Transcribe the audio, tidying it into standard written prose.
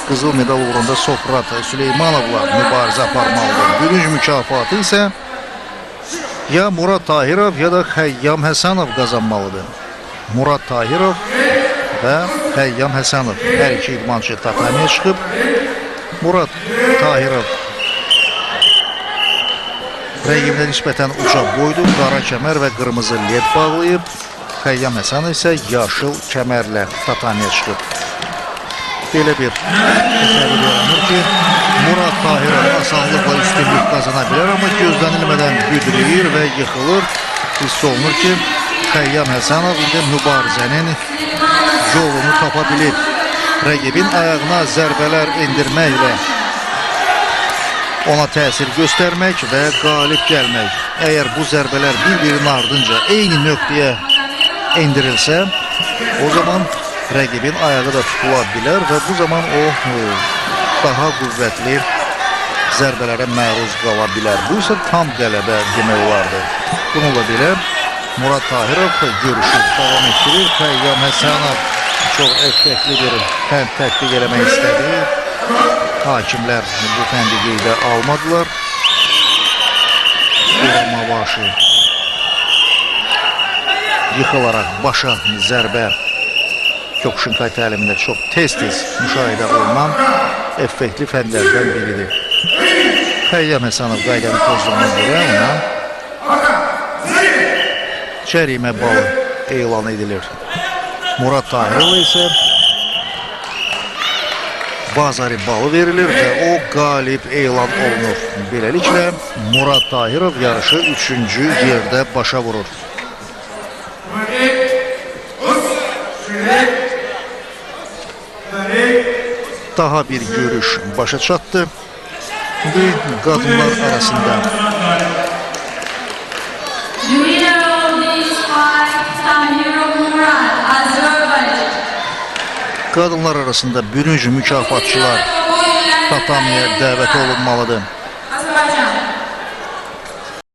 Qızıl medal uğrunda Sokrat Süleymanovla mübarizə aparmalıdır. Bürünc mükafatı isə ya Murad Tahirov ya da Xəyyam Həsənov qazanmalıdır. Murad Tahirov və Xəyyam Həsənov hər iki idmançı tatamiyə çıxıb. Murad Tahirov rəqibinə nisbətən uca boylu, qara kəmər və qırmızı led bağlayıb. Xəyyam Həsənov isə yaşıl kəmərlə tatamiyə çıxıb. Belə bir təsəvvür yaranır ki, Murad Tahirov asanlıqla üstünlük qazana bilər, amma gözlənilmədən büdrəyir və yıxılır. Hiss olunur ki, Xəyyam Həsənov indi mübarizənin yolunu tapa bilib. Rəqibin ayağına zərbələr endirməklə ona təsir göstərmək və qalib gəlmək. Əgər bu zərbələr bir-birinin ardınca eyni nöqtəyə endirilsə, o zaman rəqibin ayağı da tutula bilər və bu zaman o daha qüvvətli zərbələrə məruz qala bilər. Bu isə tam qələbə demək olardı. Bununla belə Murad Tahirov görüşü davam etdirir. Xəyyam Həsənov çox effektli bir fənd tətbiq eləmək istədi. Hakimlər bu fəndi qeydə almadılar. Mavaşı yıxılaraq başa zərbə Kyokushinkai təlimində çox tez-tez müşahidə olunan effektli fəndlərdən biridir. Xəyyam Həsənov qaydanı pozduğuna görə ona cərimə balı elan edilir. Murad Tahirova isə bazari balı verilir və o qalib elan olunur. Beləliklə Murad Tahirov yarışı 3-cü yerdə başa vurur. Daha bir görüş başa çatdı. Bir qadınlar arasında bürünc mükafatçılar tatamiyə dəvət olunmalıdır.